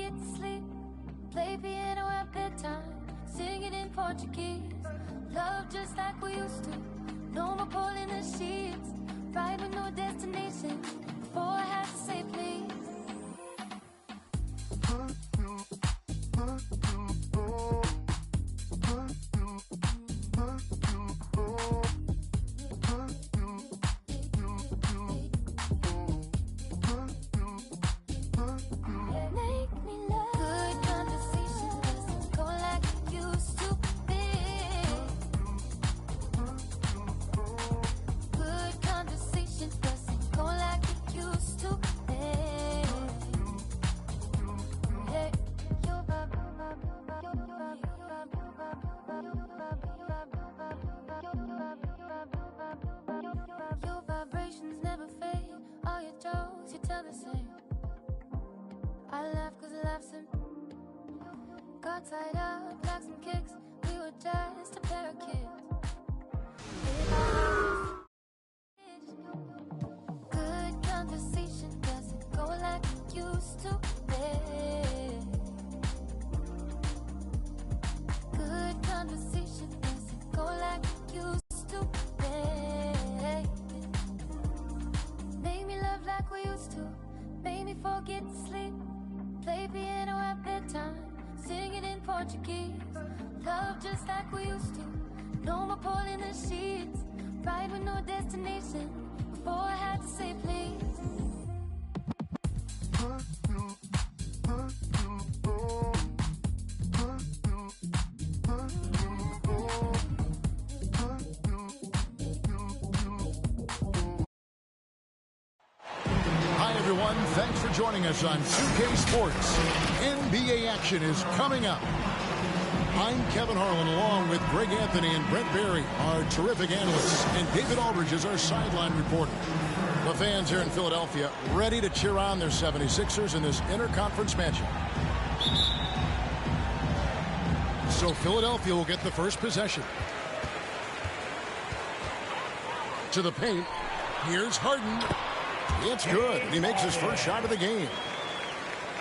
forget to sleep. Play piano at bedtime, singing in Portuguese. Love just like we used to. No more pulling the sheets. Ride with no destination. Before I had to say please. Got tied up like some kicks. We were just a pair of kids. Good conversation doesn't go like it used to. Good conversation doesn't go like it used to. Make me love like we used to. Make me forget to sleep. Play piano at bedtime, singing in Portuguese. Love just like we used to. No more pulling the sheets. Ride with no destination. Before I had to say please. Hi, everyone. Thanks for joining us on 2K Sports. NBA action is coming up. I'm Kevin Harlan, along with Greg Anthony and Brent Barry, our terrific analysts, and David Aldridge is our sideline reporter. The fans here in Philadelphia ready to cheer on their 76ers in this interconference matchup. So Philadelphia will get the first possession. To the paint. Here's Harden. It's good. He makes his first shot of the game.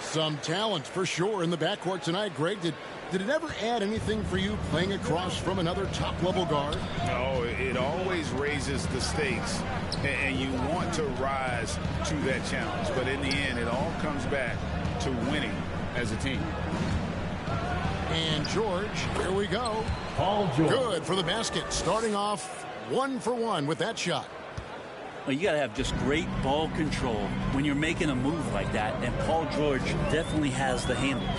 Some talent for sure in the backcourt tonight. Greg, did it ever add anything for you playing across from another top-level guard? Oh, it always raises the stakes, and you want to rise to that challenge. But in the end, it all comes back to winning as a team. And George, here we go. Paul George. Good for the basket. Starting off 1 for 1 with that shot. Well, you got to have just great ball control when you're making a move like that, and Paul George definitely has the handles.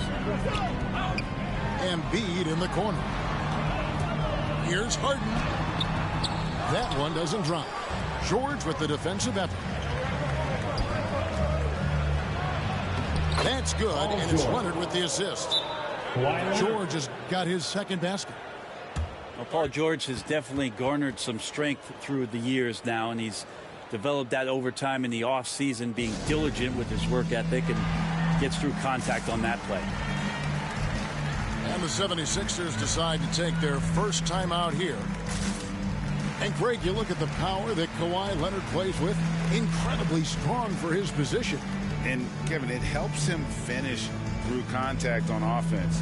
Embiid in the corner. Here's Harden. That one doesn't drop. George with the defensive effort. That's good, and it's Leonard with the assist. George has got his second basket. Well, Paul George has definitely garnered some strength through the years now, and he's developed that over time in the offseason, being diligent with his work ethic and gets through contact on that play. And the 76ers decide to take their first time out here. And Greg, you look at the power that Kawhi Leonard plays with, incredibly strong for his position. And Kevin, it helps him finish through contact on offense.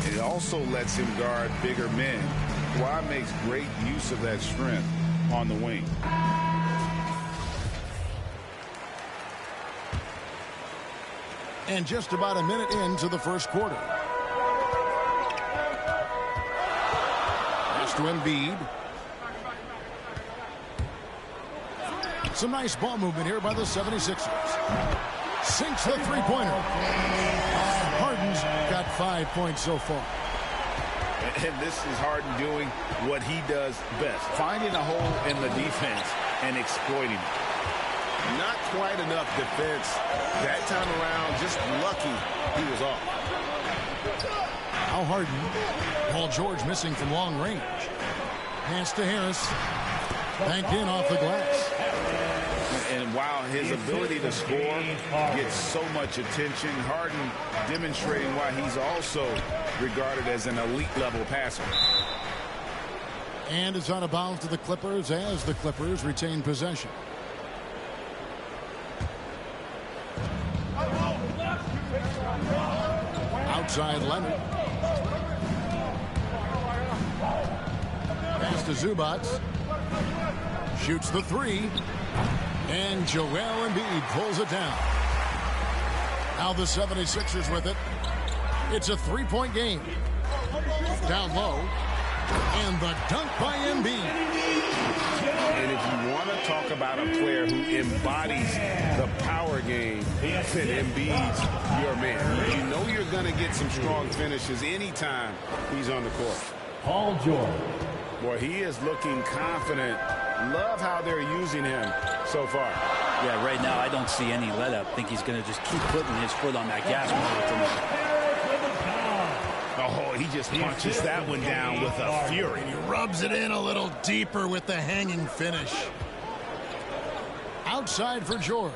And it also lets him guard bigger men. Kawhi makes great use of that strength on the wing. And just about a minute into the first quarter. Pass to Embiid. Some nice ball movement here by the 76ers. Sinks the three-pointer. Harden's got 5 points so far. And this is Harden doing what he does best, finding a hole in the defense and exploiting it. Not quite enough defense that time around. Just lucky he was off. Now Harden. Paul George missing from long range. Pass to Harris. Banked in off the glass. And while his ability to score gets so much attention, Harden demonstrating why he's also regarded as an elite level passer. And it's out of bounds to the Clippers as the Clippers retain possession. Outside Leonard. Pass to Zubac. Shoots the three. And Joel Embiid pulls it down. Now the 76ers with it. It's a three-point game. Down low. And the dunk by Embiid. And if you want to talk about a player who embodies the power game, then Embiid's your man. You know you're going to get some strong finishes anytime he's on the court. Paul George. Boy, he is looking confident. Love how they're using him so far. Yeah, right now I don't see any let up. I think he's going to just keep putting his foot on that gas pedal tonight. Oh, he just punches that one down with a fury. He rubs it in a little deeper with the hanging finish. Outside for George.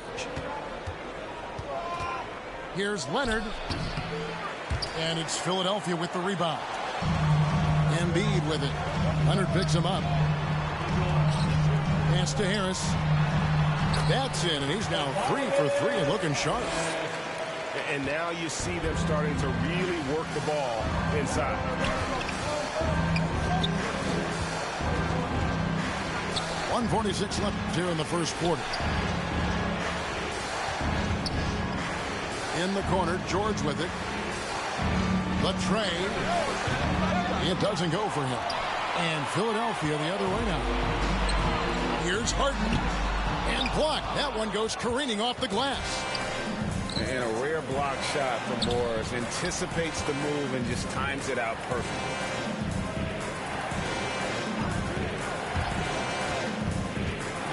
Here's Leonard. And it's Philadelphia with the rebound. Embiid with it. Leonard picks him up. Pass to Harris. That's in, and he's now 3 for 3 and looking sharp. And now you see them starting to really work the ball inside. .146 left here in the first quarter. In the corner, George with it. The trade. It doesn't go for him. And Philadelphia the other way now. Here's Harden. And blocked. That one goes careening off the glass. And a rare block shot from Morris. Anticipates the move and just times it out perfectly.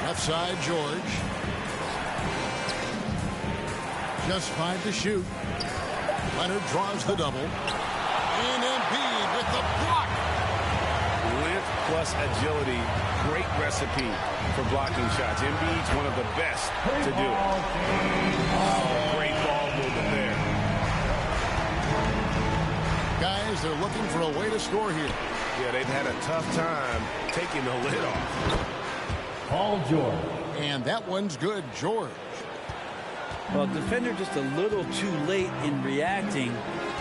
Left side, George. Just 5 to shoot. Leonard draws the double. And Embiid with the block. Length plus agility. Great recipe for blocking shots. Embiid's one of the best to do it. Oh, great ball movement there. Guys, they're looking for a way to score here. Yeah, they've had a tough time taking the lid off. Paul George. And that one's good, George. Well, defender just a little too late in reacting.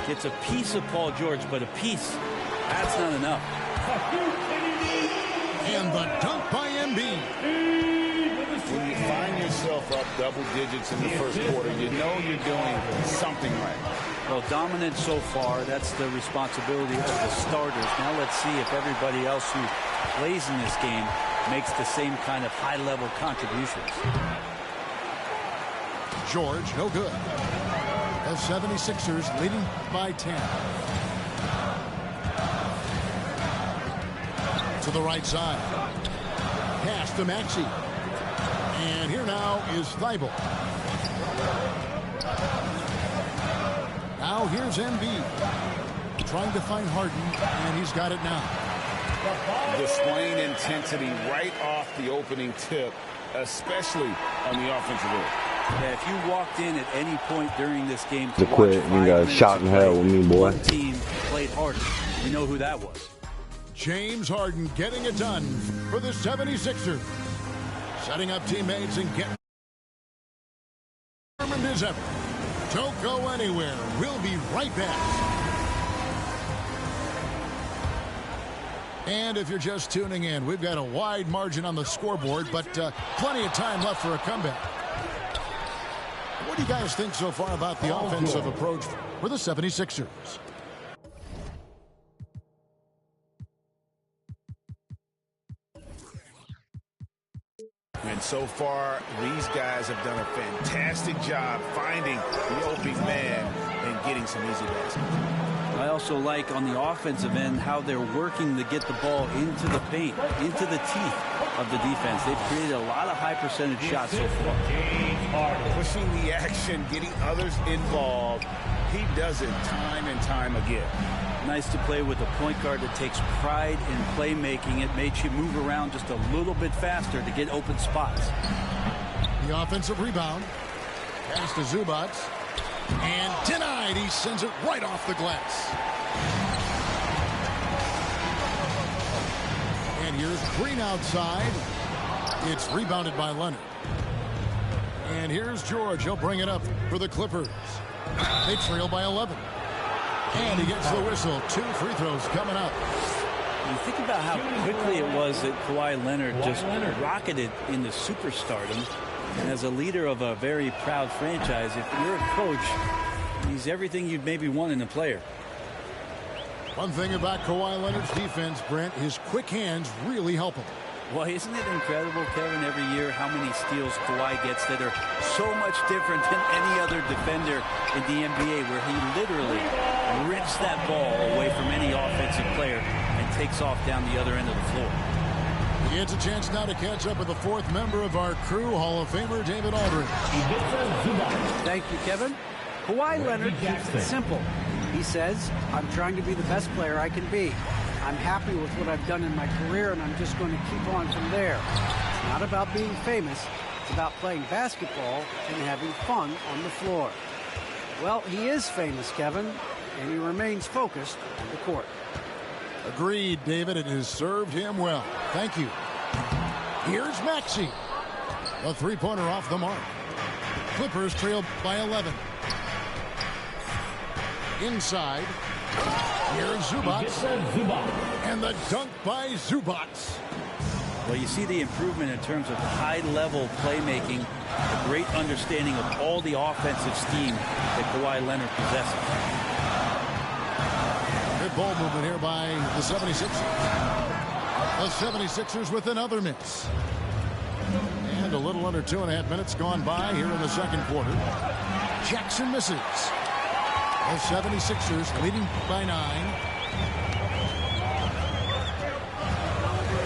Gets a piece of Paul George, but a piece, that's not enough. And the dunk by Embiid. When you find yourself up double digits in the first quarter, you know you're doing something right. Well, dominant so far. That's the responsibility of the starters. Now let's see if everybody else who plays in this game makes the same kind of high-level contributions. George, no good. The 76ers leading by 10. To the right side. Pass to Maxey. And here now is Thibault. Now here's Embiid. Trying to find Harden, and he's got it now. Displaying intensity right off the opening tip, especially on the offensive end. Yeah, if you walked in at any point during this game to quit, you got shot in hell with me, boy. One team played harder. You know who that was. James Harden getting it done for the 76ers. Setting up teammates and getting determined as ever. Don't go anywhere. We'll be right back. And if you're just tuning in, we've got a wide margin on the scoreboard, but plenty of time left for a comeback. What do you guys think so far about the offensive approach for the 76ers? And so far, these guys have done a fantastic job finding the open man and getting some easy baskets. I also like on the offensive end how they're working to get the ball into the paint, into the teeth of the defense. They've created a lot of high percentage shots so far. Pushing the action, getting others involved. He does it time and time again. Nice to play with a point guard that takes pride in playmaking. It makes you move around just a little bit faster to get open spots. The offensive rebound. Pass to Zubac. And denied. He sends it right off the glass. And here's Green outside. It's rebounded by Leonard. And here's George. He'll bring it up for the Clippers. They trail by 11. And he gets the whistle. 2 free throws coming up. You think about how quickly it was that Kawhi Leonard just rocketed into superstardom. And as a leader of a very proud franchise, if you're a coach, he's everything you'd maybe want in a player. One thing about Kawhi Leonard's defense, Brent, his quick hands really help him. Well, isn't it incredible, Kevin, every year how many steals Kawhi gets that are so much different than any other defender in the NBA, where he literally rips that ball away from any offensive player and takes off down the other end of the floor. He gets a chance now to catch up with the 4th member of our crew, Hall of Famer David Aldridge. Thank you, Kevin. Kawhi Leonard keeps it simple. He says, I'm trying to be the best player I can be. I'm happy with what I've done in my career, and I'm just going to keep on from there. It's not about being famous. It's about playing basketball and having fun on the floor. Well, he is famous, Kevin, and he remains focused on the court. Agreed, David. It has served him well. Thank you. Here's Maxey. A 3-pointer off the mark. Clippers trail by 11. Inside. Here's Zubac. And the dunk by Zubac. Well, you see the improvement in terms of high-level playmaking, a great understanding of all the offensive scheme that Kawhi Leonard possesses. Good ball movement here by the 76ers. The 76ers with another miss. And a little under 2.5 minutes gone by here in the second quarter. Jackson misses. The 76ers leading by 9.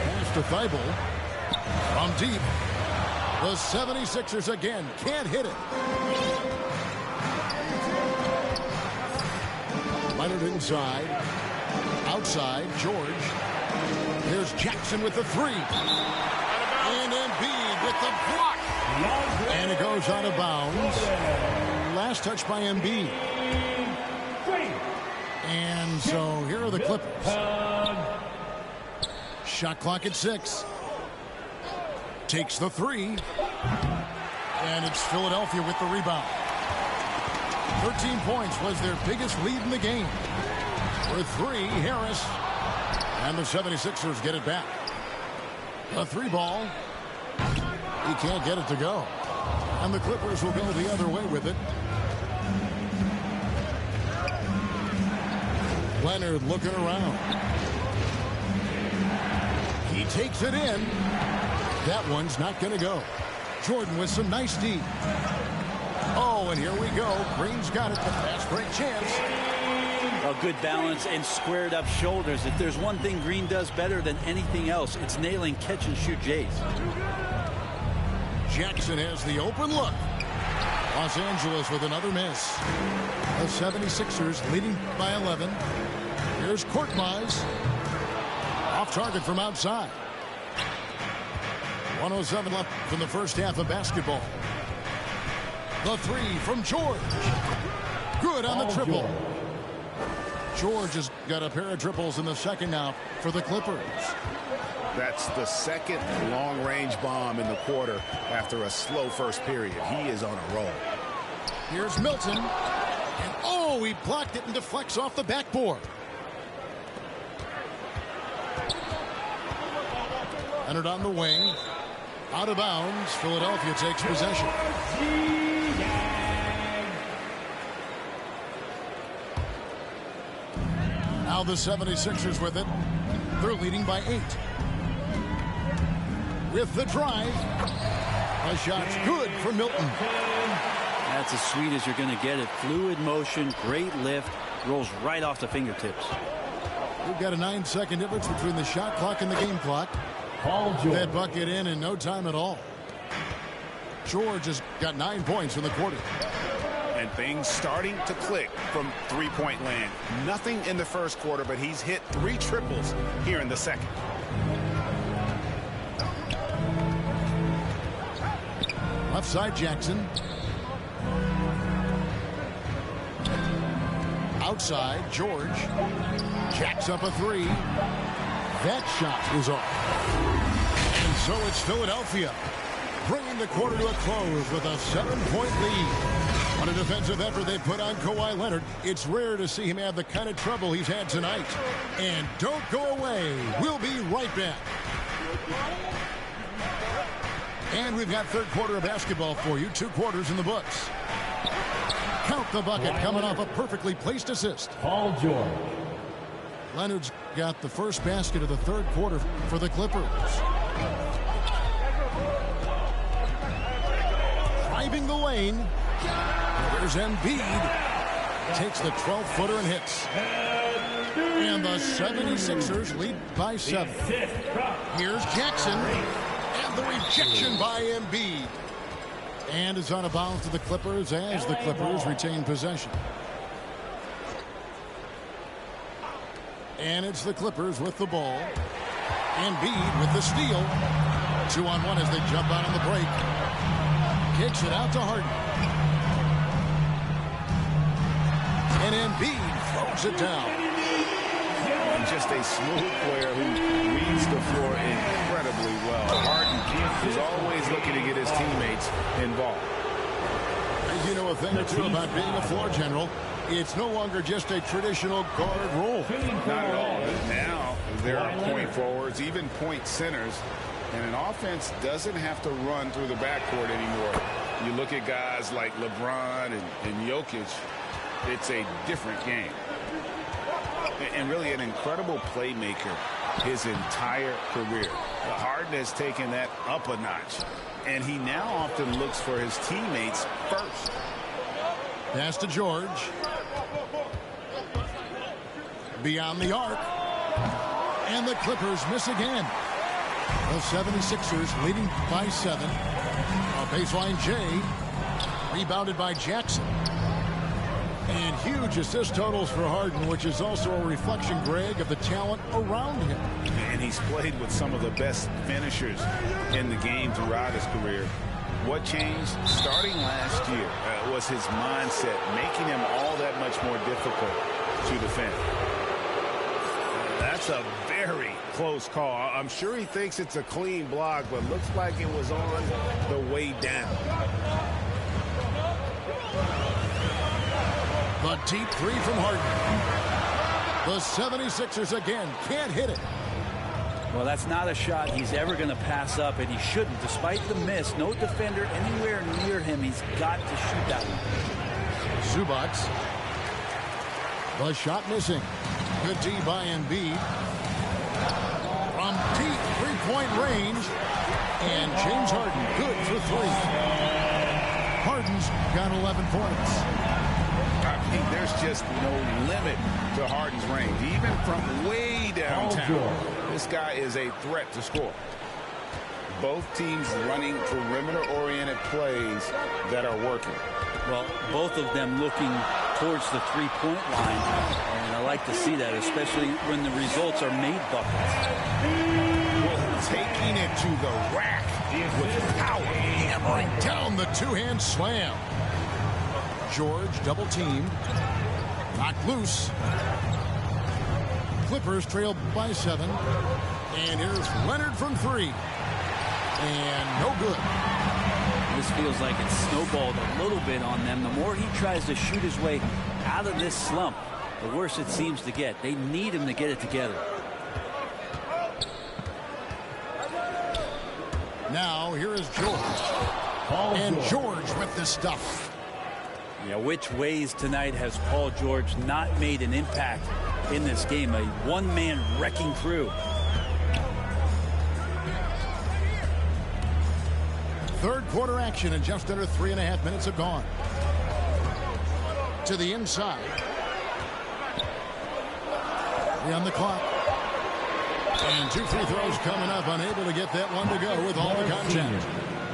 Pass to Thibault. From deep. The 76ers again can't hit it. Leonard inside. Outside, George. Here's Jackson with the 3. And Embiid with the block. And it goes out of bounds. Last touch by Embiid. And so here are the Clippers. Shot clock at 6. Takes the 3. And it's Philadelphia with the rebound. 13 points was their biggest lead in the game. For 3, Harris. And the 76ers get it back. A 3 ball. He can't get it to go. And the Clippers will go the other way with it. Leonard looking around. He takes it in. That one's not going to go. Jordan with some nice D. Oh, and here we go. Green's got it. The fast break chance. A good balance and squared up shoulders. If there's one thing Green does better than anything else, it's nailing catch and shoot Jays. Jackson has the open look. Los Angeles with another miss. The 76ers leading by 11. Here's Korkmaz. Off target from outside. 1:07 left from the first half of basketball. The 3 from George. Good on the triple. George has got a pair of triples in the second now for the Clippers. That's the second long-range bomb in the quarter after a slow first period. He is on a roll. Here's Milton. And oh, he blocked it and deflects off the backboard. Leonard on the wing. Out of bounds. Philadelphia takes possession. Now the 76ers with it. They're leading by 8. With the drive. A shot's good for Milton. That's as sweet as you're going to get it. Fluid motion, great lift, rolls right off the fingertips. We've got a 9-second difference between the shot clock and the game clock. Paul George. That bucket in no time at all. George has got 9 points in the quarter. And things starting to click from three-point land. Nothing in the first quarter, but he's hit 3 triples here in the second. Left side, Jackson. Outside, George. Jacks up a 3. That shot is off. And so it's Philadelphia, bringing the quarter to a close with a 7-point lead. What a defensive effort they put on Kawhi Leonard. It's rare to see him have the kind of trouble he's had tonight. And don't go away. We'll be right back. And we've got third quarter of basketball for you. 2 quarters in the books. Count the bucket coming off a perfectly placed assist. Paul George. Leonard's got the first basket of the third quarter for the Clippers. Driving the lane. Here's Embiid. Takes the 12-footer and hits. And the 76ers lead by 7. Here's Jackson. And the rejection by Embiid. And is out of bounds to the Clippers as the Clippers retain possession. And it's the Clippers with the ball. Embiid with the steal. 2-on-1 as they jump out on the break. Kicks it out to Harden. And Embiid throws it down. Just a smooth player who reads the floor incredibly well. Harden is always looking to get his teammates involved. And you know a thing or two about being a floor general. It's no longer just a traditional guard role. Not at all. Now there are point forwards, even point centers, and an offense doesn't have to run through the backcourt anymore. You look at guys like LeBron and Jokic, it's a different game. And really an incredible playmaker his entire career. Harden has taken that up a notch, and he now often looks for his teammates first. Pass to George. Beyond the arc. And the Clippers miss again. The 76ers leading by 7. A baseline J. Rebounded by Jackson. And huge assist totals for Harden, which is also a reflection, Greg, of the talent around him. And he's played with some of the best finishers in the game throughout his career. What changed starting last year was his mindset, making him all that much more difficult to defend. That's a very close call. I'm sure he thinks it's a clean block, but looks like it was on the way down. The deep 3 from Harden. The 76ers again can't hit it. Well, that's not a shot he's ever going to pass up, and he shouldn't. Despite the miss, no defender anywhere near him. He's got to shoot that one. Zubac. The shot missing. Good D by Embiid. From deep 3-point range. And James Harden good for 3. Harden's got 11 points. There's just no limit to Harden's range. Even from way downtown, this guy is a threat to score. Both teams running perimeter-oriented plays that are working. Well, both of them looking towards the 3-point line. And I like to see that, especially when the results are made buckets. Well, taking it to the rack with power. Hammering down the 2-hand slam. George double teamed. Knocked loose. Clippers trail by 7. And here's Leonard from 3. And no good. This feels like it's snowballed a little bit on them. The more he tries to shoot his way out of this slump, the worse it seems to get. They need him to get it together. Now here is George. And George with the stuff. Yeah, which ways tonight has Paul George not made an impact in this game? A one-man wrecking crew. Third quarter action and just under 3.5 minutes have gone. To the inside. 3 on the clock. And 2 free throws coming up. Unable to get that one to go with all the contact.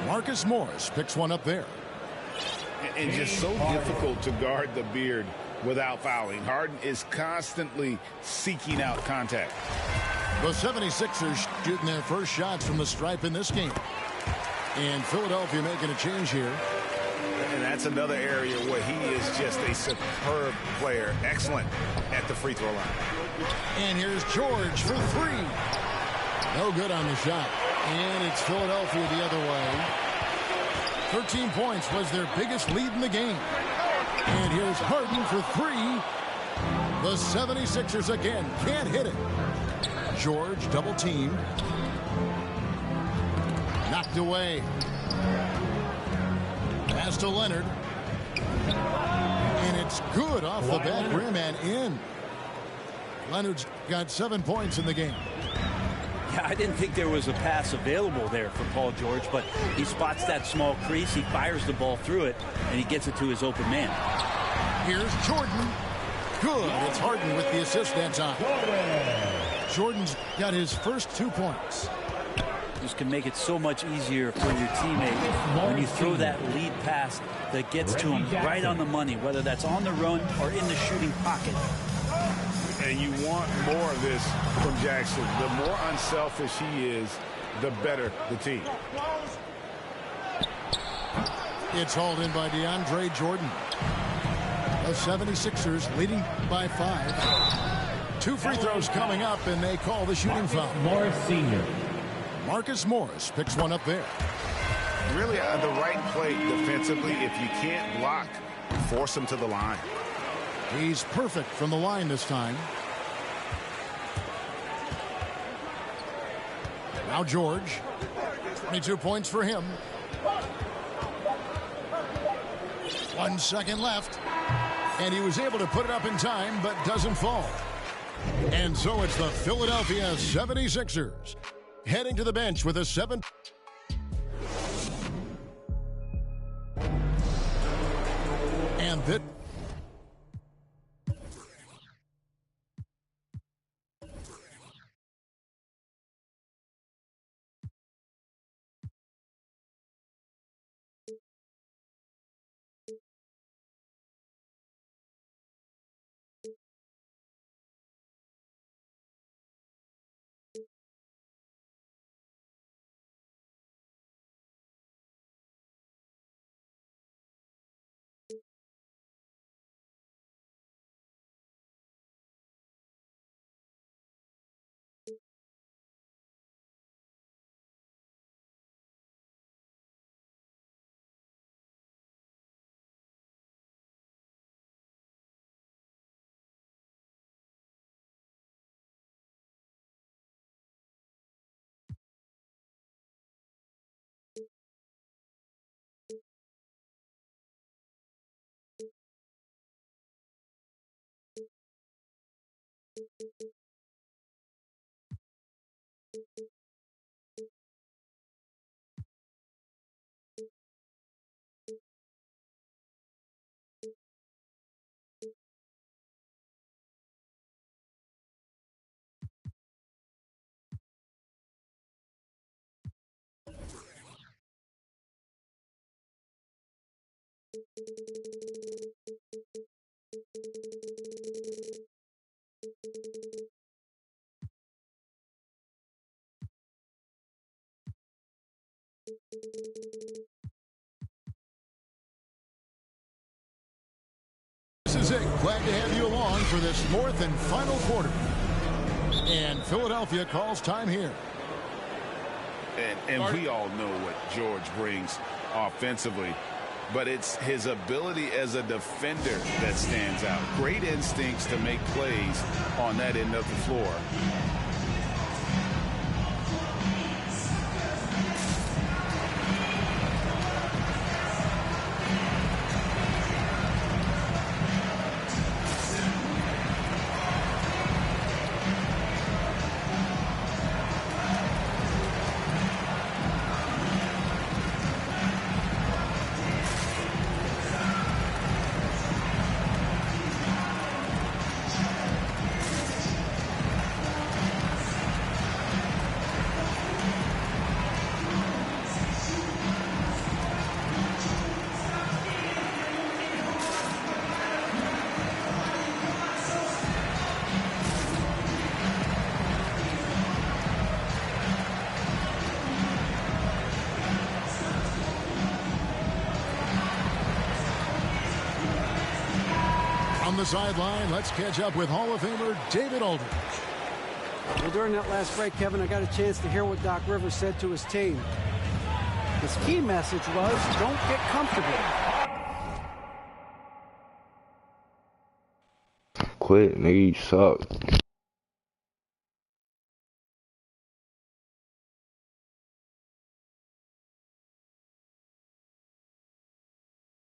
Marcus Morris picks one up there. And just so difficult to guard the beard without fouling. Harden is constantly seeking out contact. The 76ers shooting their first shots from the stripe in this game. And Philadelphia making a change here. And that's another area where he is just a superb player. Excellent at the free throw line. And here's George for 3. No good on the shot. And it's Philadelphia the other way. 13 points was their biggest lead in the game. And here's Harden for three. The 76ers again can't hit it. George double teamed. Knocked away. Pass to Leonard. And it's good off the back rim and in. Leonard's got 7 points in the game. Yeah, I didn't think there was a pass available there for Paul George, but he spots that small crease, he fires the ball through it, and he gets it to his open man. Here's Jordan. Good. It's Harden with the assist that time. Jordan's got his first 2 points. Just can make it so much easier for your teammate when you throw that lead pass that gets to him right on the money, whether that's on the run or in the shooting pocket. And you want more of this from Jackson. The more unselfish he is, the better the team. It's hauled in by DeAndre Jordan. The 76ers leading by 5. 2 free throws coming up, and they call the shooting foul. Morris Sr. Marcus Morris picks one up there. Really the right play defensively. If you can't block, force him to the line. He's perfect from the line this time. Now George. 22 points for him. 1 second left. And he was able to put it up in time, but doesn't fall. And so it's the Philadelphia 76ers heading to the bench with a 7. And that. This is it. Glad to have you along for this 4th and final quarter. And Philadelphia calls time here. And we all know what George brings offensively, but it's his ability as a defender that stands out. Great instincts to make plays on that end of the floor. On the sideline, let's catch up with Hall of Famer David Aldridge. Well, during that last break, Kevin, I got a chance to hear what Doc Rivers said to his team. His key message was, don't get comfortable. quit. Nigga, you suck.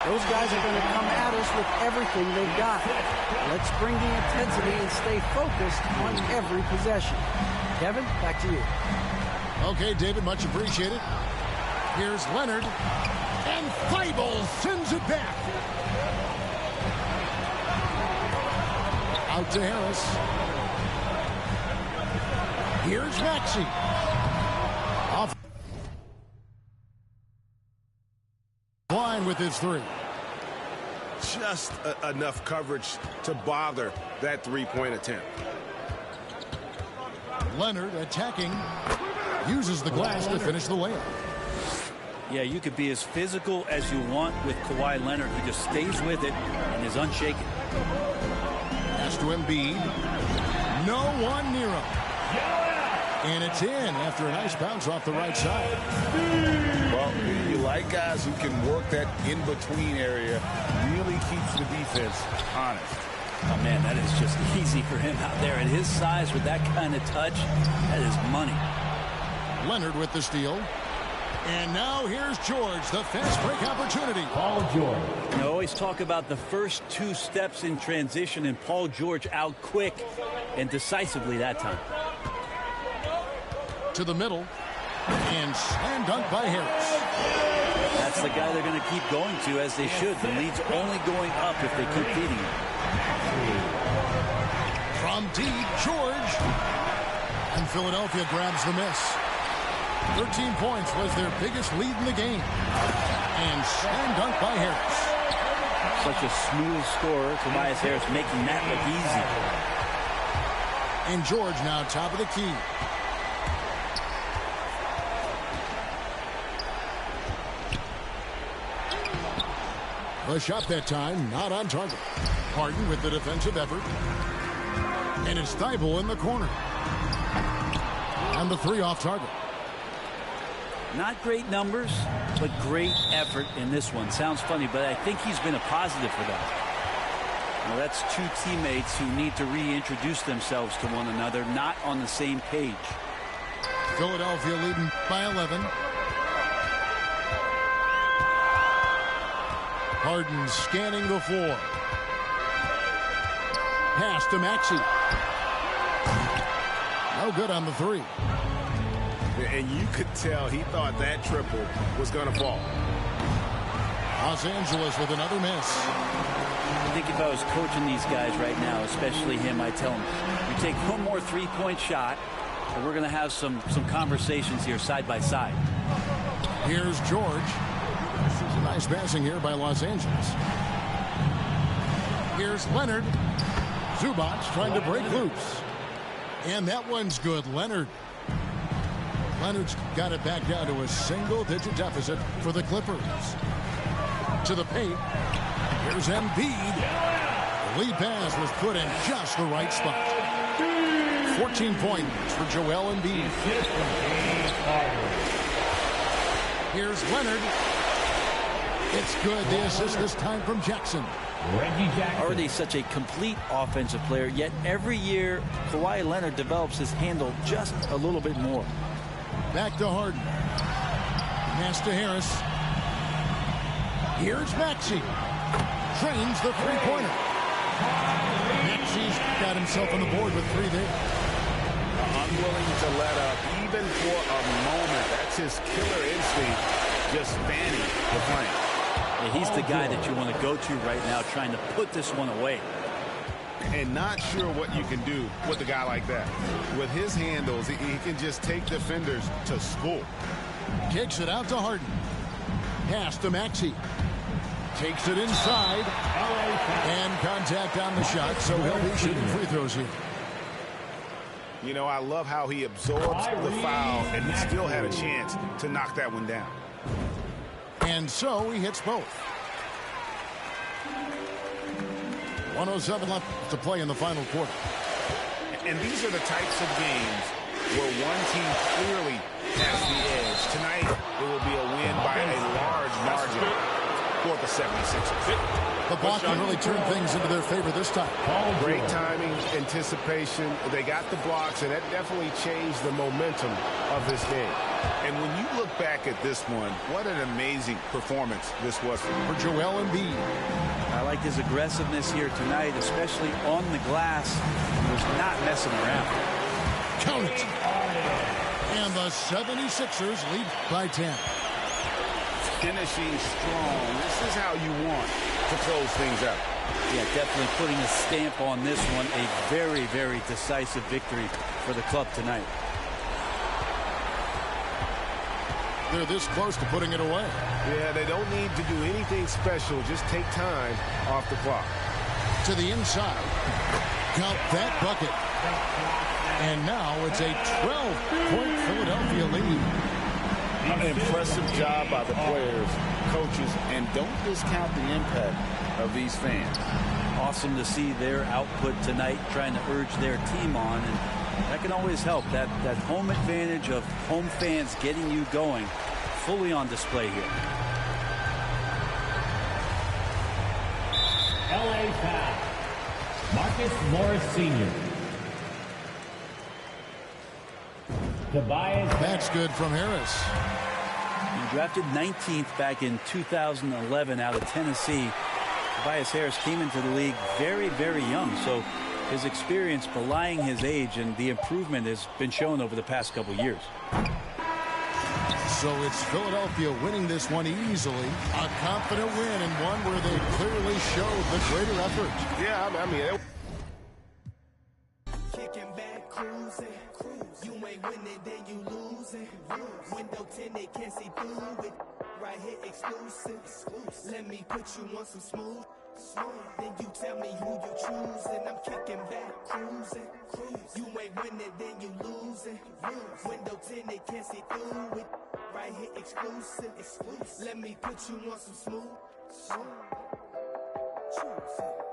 Those guys are going to come at us with everything they've got. Let's bring the intensity and stay focused on every possession. Kevin, back to you. Okay, David, much appreciated. Here's Leonard, and Thibault sends it back. Out to Harris. Here's Maxey. Off line with his three. Just enough coverage to bother that three-point attempt. Leonard attacking. Uses the glass to finish the layup. Yeah, you could be as physical as you want with Kawhi Leonard. He just stays with it and is unshaken. Pass to Embiid. No one near him. And it's in after a nice bounce off the right side. Well, you like guys who can work that in-between area. Really keeps the defense honest. Oh, man, that is just easy for him out there. At his size with that kind of touch, that is money. Leonard with the steal. And now here's George, the fast break opportunity. Paul George. You always talk about the first two steps in transition, and Paul George out quick and decisively that time. To the middle. And slam dunk by Harris. That's the guy they're going to keep going to, as they should. The lead's only going up if they keep feeding him. From deep, George. And Philadelphia grabs the miss. 13 points was their biggest lead in the game. And slam dunk by Harris. Such a smooth scorer. Tobias Harris making that look easy. And George now top of the key. The shot that time, not on target. Harden with the defensive effort. And it's Thibault in the corner. And the three off target. Not great numbers, but great effort in this one. Sounds funny, but I think he's been a positive for them. Well, that's two teammates who need to reintroduce themselves to one another, not on the same page. Philadelphia leading by 11. Harden scanning the floor. Pass to Maxey. No good on the three. And you could tell he thought that triple was going to fall. Los Angeles with another miss. I think if I was coaching these guys right now, especially him, I'd tell him, you take one more three-point shot, and we're going to have some conversations here side by side. Here's George. Some nice passing here by Los Angeles. Here's Leonard. Zubac trying to break loose. And that one's good. Leonard's got it back down to a single-digit deficit for the Clippers. To the paint. Here's Embiid. The lead pass was put in just the right spot. 14 points for Joel Embiid. Here's Leonard. It's good. The assist this time from Jackson. Reggie Jackson. Already such a complete offensive player, yet every year Kawhi Leonard develops his handle just a little bit more. Back to Harden. Pass to Harris. Here's Maxey. Trains the three-pointer. Maxey's got himself on the board with three there. Unwilling to let up even for a moment. That's his killer instinct, just spanning the flank. Yeah, he's the guy that you want to go to right now, trying to put this one away. And not sure what you can do with a guy like that. With his handles, he can just take defenders to school. Kicks it out to Harden. Pass to Maxey. Takes it inside. And contact on the shot, so he'll be shooting free throws here. You know, I love how he absorbs the foul and he still had a chance to knock that one down. And so he hits both. 1:07 left to play in the final quarter. And these are the types of games where one team clearly has the edge. Tonight, it will be a win by a large margin. for the 76ers. The block can really turn things into their favor this time. Great timing, anticipation. They got the blocks, and that definitely changed the momentum of this game. And when you look back at this one, what an amazing performance this was For Joel Embiid. I like his aggressiveness here tonight, especially on the glass. He was not messing around. Count it. And the 76ers lead by 10. Finishing strong. This is how you want to close things out. Yeah, definitely putting a stamp on this one. A very, very decisive victory for the club tonight. They're this close to putting it away. Yeah, they don't need to do anything special. Just take time off the clock. To the inside. Count that bucket. And now it's a 12-point Philadelphia lead. An impressive job by the players, coaches, and don't discount the impact of these fans. Awesome to see their output tonight, trying to urge their team on, and that can always help. That home advantage of home fans getting you going, fully on display here. LA foul. Marcus Morris Sr. Tobias. That's good from Harris. He drafted 19th back in 2011 out of Tennessee. Tobias Harris came into the league very, very young, so his experience belying his age, and the improvement has been shown over the past couple years. So it's Philadelphia winning this one easily. A confident win, and one where they clearly showed the greater effort. Yeah, I mean, kicking back, cruising. You ain't winning, then you losing. Window 10, they can't see through it. Right here, exclusive. Let me put you on some smooth. Then you tell me who you choosing. I'm kicking back, cruising. You ain't winning, then you losing. Window 10, they can't see through it. Right here, exclusive. Let me put you on some smooth. Choosing.